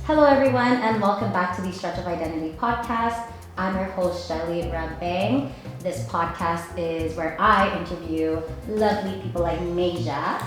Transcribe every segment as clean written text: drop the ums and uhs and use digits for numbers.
Hello everyone and welcome back to the Stretch of Identity podcast. I'm your host Shelly Rabang. This podcast is where I interview lovely people like Maja,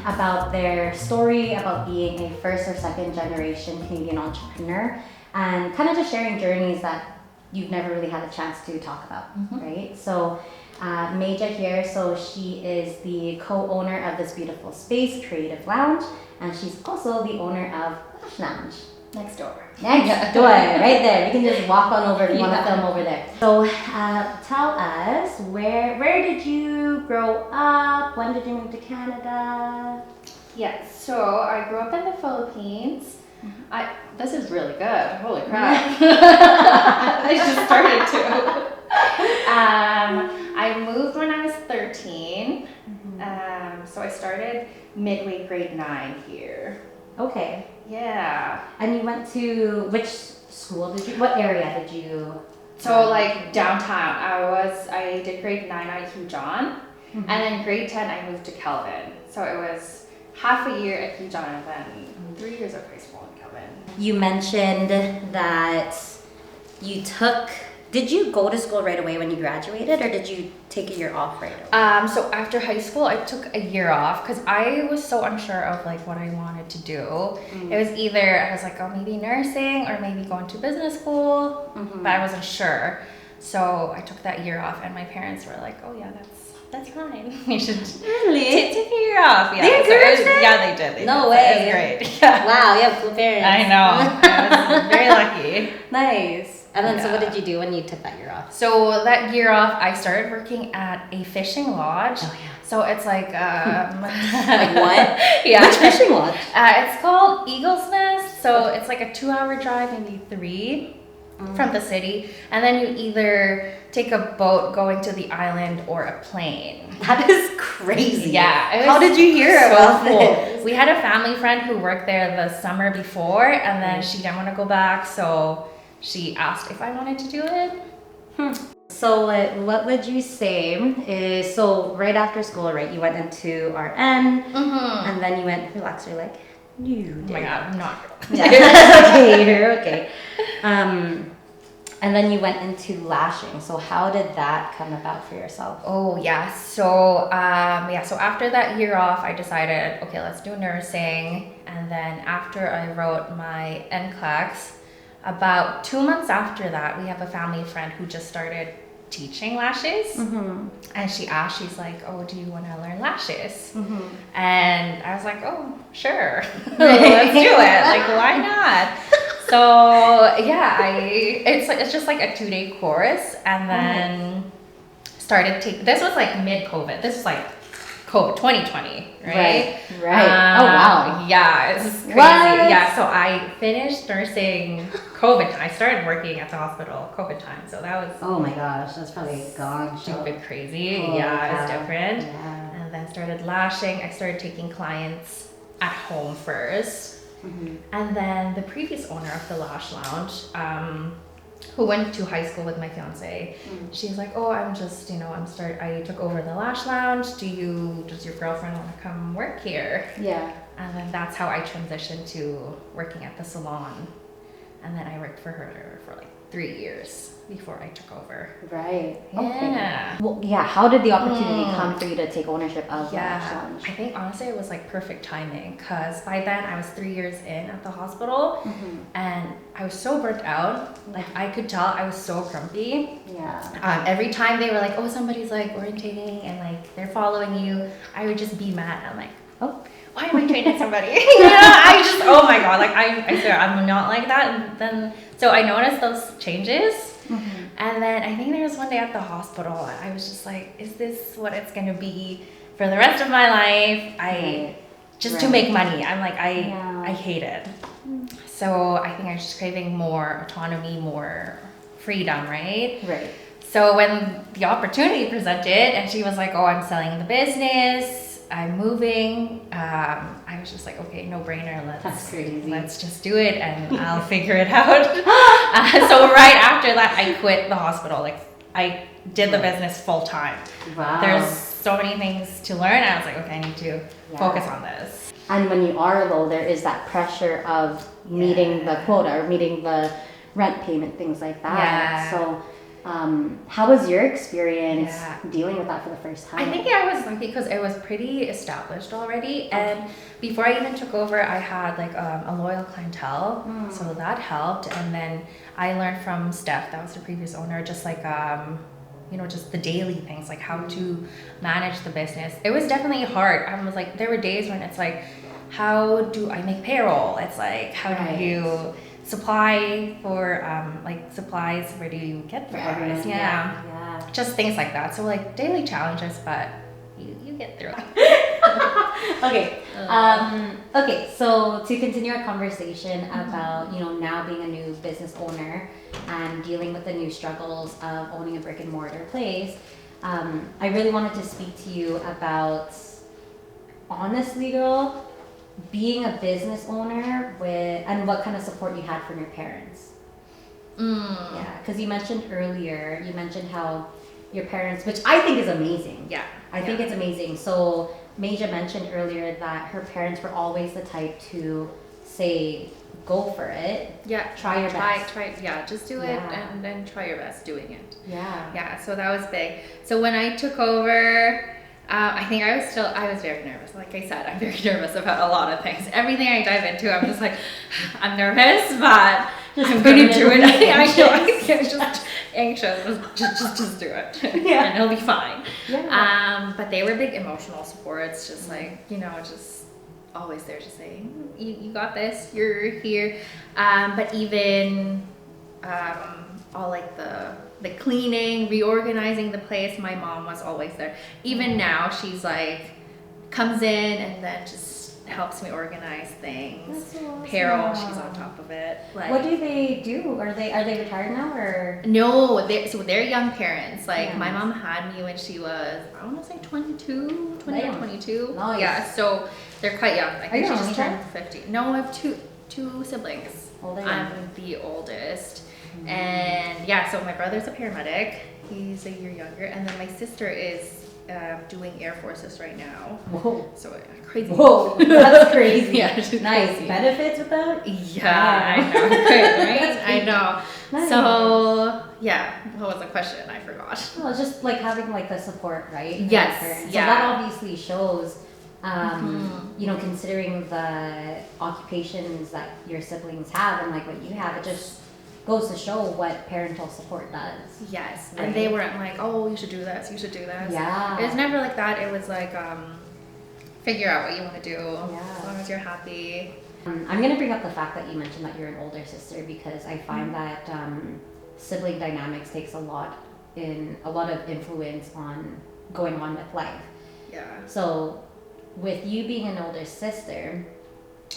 about their story, about being a first or second generation Canadian entrepreneur, and kind of just sharing journeys that you've never really had a chance to talk about, right? So Maja here, so she is the co-owner of this beautiful space, Creative Lounge, and she's also the owner of Lash Lounge. Next door, right there. You can just walk on over if you want to film over there. So tell us, where did you grow up? When did you move to Canada? Yes, so I grew up in the Philippines. This is really good. Holy crap. I just started to. I moved when I was 13. So I started midway grade 9 here. Okay. Yeah. And you went to which school what area did you? So like downtown, I did grade 9 at Hugh John, and then grade 10 I moved to Kelvin. So it was half a year at Hugh John and then 3 years of high school in Kelvin. You mentioned that did you go to school right away when you graduated, or did you take a year off right away? So after high school, I took a year off because I was so unsure of like what I wanted to do. It was either I was like, oh, maybe nursing or maybe going to business school, but I wasn't sure. So I took that year off, and my parents were like, oh yeah, that's fine. You should really take a year off. Yeah, they encouraged it? Yeah, they did. No way. It was great. Yeah. Wow, you have cool parents. I know. I was very lucky. Nice. And then, so what did you do when you took that year off? So that year off, I started working at a fishing lodge. Oh yeah. So it's like like what? Yeah. Which fishing lodge? It's called Eagle's Nest. So it's like a 2-hour drive, maybe 3, from the city, and then you either take a boat going to the island or a plane. That is crazy. Yeah. How did you hear about this? We had a family friend who worked there the summer before, and then she didn't want to go back, so she asked if I wanted to do it. So what would you say is, so right after school, right, you went into RN, and then you went, relax, you're like, you did. Oh my God, I'm not. Yeah, okay, you're okay. And then you went into lashing. So how did that come about for yourself? Oh yeah, so so after that year off, I decided, okay, let's do nursing. And then after I wrote my NCLEX, about 2 months after that, we have a family friend who just started teaching lashes. And she's like, oh, do you want to learn lashes? And I was like, oh, sure. Let's do it. Like, why not? So yeah, it's just like a 2-day course, and then started this was like mid-COVID. This was like COVID 2020, right? Right. Oh wow. Yeah, it's crazy. What? Yeah, so I finished nursing COVID time. I started working at the hospital COVID time, so that was oh my gosh, that's probably gone stupid crazy. Oh, yeah, it's different. Yeah. And then started lashing. I started taking clients at home first. And then the previous owner of the Lash Lounge, who went to high school with my fiance, she's like, oh, I took over the Lash Lounge. Does your girlfriend want to come work here? Yeah. And then that's how I transitioned to working at the salon. And then I worked for her for like 3 years before I took over. Right. Yeah. Okay. Well, yeah. How did the opportunity come for you to take ownership of Lash Lounge? I think honestly it was like perfect timing, because by then I was 3 years in at the hospital, and I was so burnt out. Like I could tell I was so grumpy. Yeah. Every time they were like, oh, somebody's like orientating and like they're following you, I would just be mad. I'm like, oh, why am I training somebody? Oh my God, like I swear I'm not like that. And then so I noticed those changes. And then I think there was one day at the hospital, I was just like, is this what it's gonna be for the rest of my life? To make money. I'm like, I hate it. So I think I was just craving more autonomy, more freedom, right? Right. So when the opportunity presented and she was like, oh, I'm selling the business, I'm moving, I was just like, okay, no brainer. Let's just do it and I'll figure it out. So right after that, I quit the hospital. Like I did the business full time. Wow. There's so many things to learn. I was like, okay, I need to focus on this. And when you are low, there is that pressure of meeting the quota or meeting the rent payment, things like that. Yeah. So how was your experience dealing with that for the first time? I think I was lucky because it was pretty established already. And before I even took over, I had like a loyal clientele. So that helped. And then I learned from Steph, that was the previous owner, just like, you know, just the daily things, like how to manage the business. It was definitely hard. I was like, there were days when it's like, how do I make payroll? It's like, how do you supply for like supplies, where do you get those? Just things like that. So like daily challenges, but you get through it. Okay, so to continue our conversation about, you know, now being a new business owner and dealing with the new struggles of owning a brick and mortar place, I really wanted to speak to you about, honestly girl, being a business owner and what kind of support you had from your parents. Yeah, because you mentioned earlier, how your parents, which I think is amazing. Yeah. I think it's amazing. So Maja mentioned earlier that her parents were always the type to say, go for it. Yeah. Try your best. Just do it and then try your best doing it. Yeah. Yeah, so that was big. So when I took over, I think I was very nervous. Like I said, I'm very nervous about a lot of things. Everything I dive into, I'm just like, I'm nervous, but I'm going to do it. I know, I'm just anxious. Just do it. Yeah. And it'll be fine. Yeah. But they were big emotional supports, just like, you know, just always there to say, you got this, you're here. But even all like the cleaning, reorganizing the place, my mom was always there. Even now, she's like, comes in and then just helps me organize things. That's so awesome. Payroll, she's on top of it. Like, what do they do? Are they retired now or? No, they're young parents. Like my mom had me when she was, I want to say 20 or 22. Nice. Yeah, so they're quite young. I think she just child? turned 50. No, I have two siblings. I'm the oldest. And yeah, so my brother's a paramedic. He's a year younger. And then my sister is doing Air Forces right now. Whoa. So crazy. Whoa, that's crazy. Yeah, she's nice. crazy. Benefits with that? Yeah, I know. Right? I know. Nice. So yeah, what was the question? I forgot. Well, it's just like having like the support, right? Yes. So that obviously shows, you know, considering the occupations that your siblings have and like what you have, it just goes to show what parental support does. Yes. Right? And they weren't like, oh, you should do this, you should do this. Yeah. It was never like that. It was like, figure out what you want to do as long as you're happy. I'm going to bring up the fact that you mentioned that you're an older sister because I find that sibling dynamics takes a lot of influence on going on with life. Yeah. So with you being an older sister,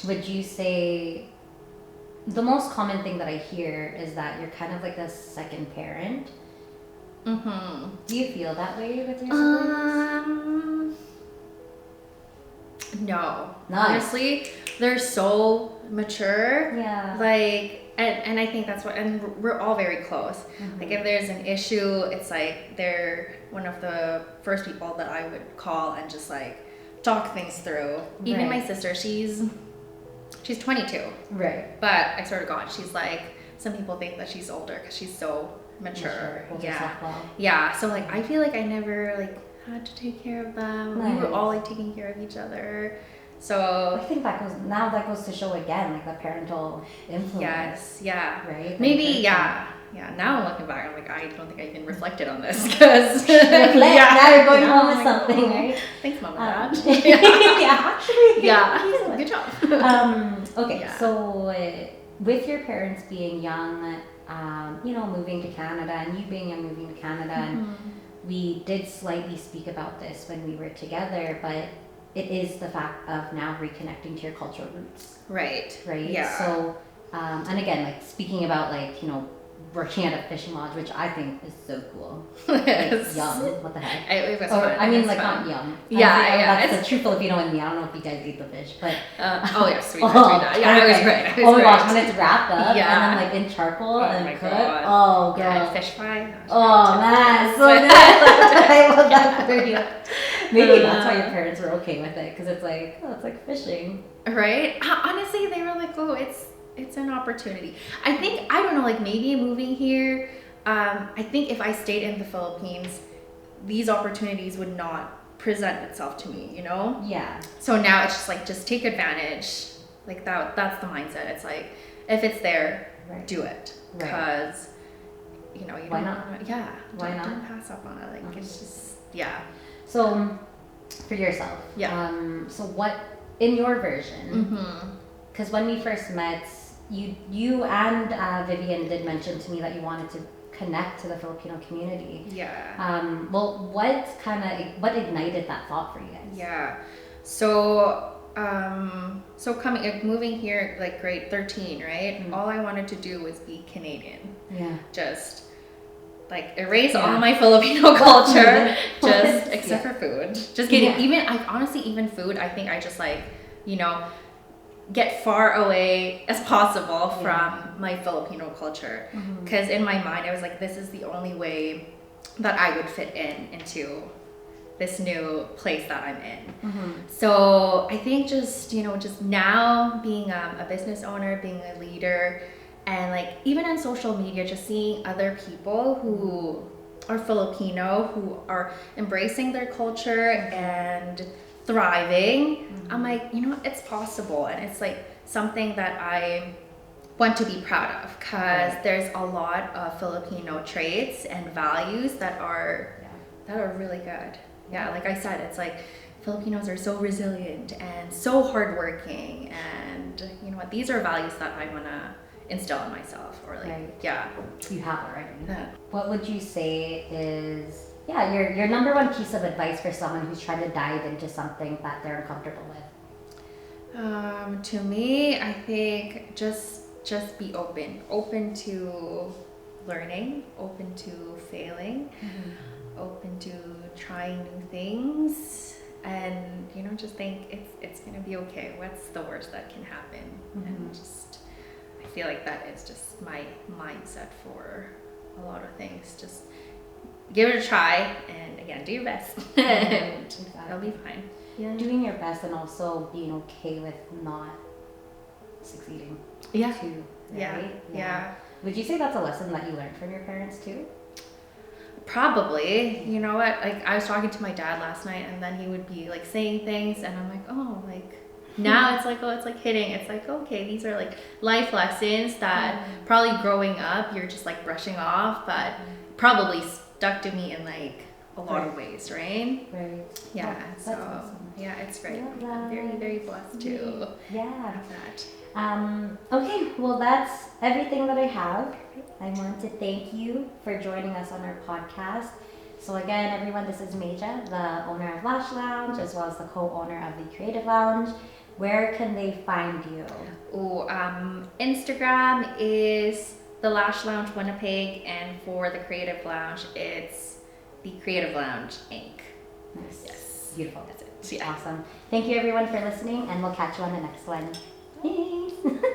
would you say the most common thing that I hear is that you're kind of like a second parent? Mm-hmm. Do you feel that way with your siblings? No. Nice. Honestly, they're so mature. Yeah. Like, and I think that's what, and we're all very close. Mm-hmm. Like if there's an issue, it's like they're one of the first people that I would call and just like talk things through. Even my sister, she's 22. Right. But I swear to God, she's like, some people think that she's older because she's so mature. Yeah. So like, I feel like I never like had to take care of them. Nice. We were all like taking care of each other. So I think that goes to show again, like the parental influence. Yes. Yeah. Right. Maybe. Yeah. Yeah. Now I'm looking back, I'm like, I don't think I even reflected on this because now you're going home with something, right? Thanks, Mom and Dad. Actually. Yeah. Good job. Okay. Yeah. So with your parents being young, you know, moving to Canada, and you being young, moving to Canada, and we did slightly speak about this when we were together, but it is the fact of now reconnecting to your cultural roots. Right. Yeah. So, and again, like speaking about like, you know, working at a fishing lodge, which I think is so cool. Like, yum. What the heck? It was fun. I mean, it was like fun. not yum. Yeah. That's the true Filipino in me. I don't know if you guys eat the fish, but. Yes, we did. Yeah, it was great. Oh my gosh, when it's wrapped up and Yeah. then like in charcoal and cooked. God. Oh, girl. Yeah, and fish fry. Oh man, so good. I love that for you. Maybe that's why your parents were okay with it, because it's like, oh, it's like fishing. Right? Honestly, they were like, oh, it's an opportunity. I think, I don't know, like maybe moving here, I think if I stayed in the Philippines, these opportunities would not present itself to me, you know? Yeah. So now it's just like, just take advantage. Like that's the mindset. It's like, if it's there, do it. Because, you know, you why don't not? Don't pass up on it. Like, it's just, yeah. So, for yourself, so what, in your version, because when we first met, you and Vivian did mention to me that you wanted to connect to the Filipino community. Yeah. Well, what ignited that thought for you guys? Yeah. So moving here like grade 13, right? All I wanted to do was be Canadian. Yeah. Just like erase all my Filipino culture, just except for food. Just kidding. Even food, I think I just like, you know, get far away as possible from my Filipino culture. Because in my mind, I was like, this is the only way that I would fit into this new place that I'm in. So I think just now being a business owner, being a leader, and like even on social media, just seeing other people who are Filipino, who are embracing their culture and thriving, I'm like, you know, it's possible. And it's like something that I want to be proud of, because there's a lot of Filipino traits and values that are really good. Yeah, like I said, it's like Filipinos are so resilient and so hardworking, and you know what? These are values that I want to instill in myself, or like, you have already. Yeah. What would you say is your number one piece of advice for someone who's trying to dive into something that they're uncomfortable with? To me, I think just be open to learning, open to failing, open to trying new things, and you know, just think it's gonna be okay. What's the worst that can happen? And just, I feel like that is just my mindset for a lot of things. Just give it a try, and again, do your best, and it'll be fine. Yeah. Doing your best and also being okay with not succeeding. Yeah. Too, Yeah. right? Yeah. Would you say that's a lesson that you learned from your parents too? Probably. You know what? Like, I was talking to my dad last night, and then he would be like saying things, and I'm like, oh, like now it's like, oh, it's like hitting. It's like, okay, these are like life lessons that probably growing up you're just like brushing off, but probably stuck to me in like a lot of ways, right? Right. Yeah. That's so awesome. yeah, it's great. I'm very, very blessed to have that. Okay, well, that's everything that I have. I want to thank you for joining us on our podcast. So again, everyone, this is Maja, the owner of Lash Lounge, as well as the co-owner of the Creative Lounge. Where can they find you? Instagram is the Lash Lounge Winnipeg, and for the Creative Lounge, it's the Creative Lounge Inc. Nice. Yes. Beautiful. That's it. Yeah. Awesome. Thank you everyone for listening, and we'll catch you on the next one. Thanks.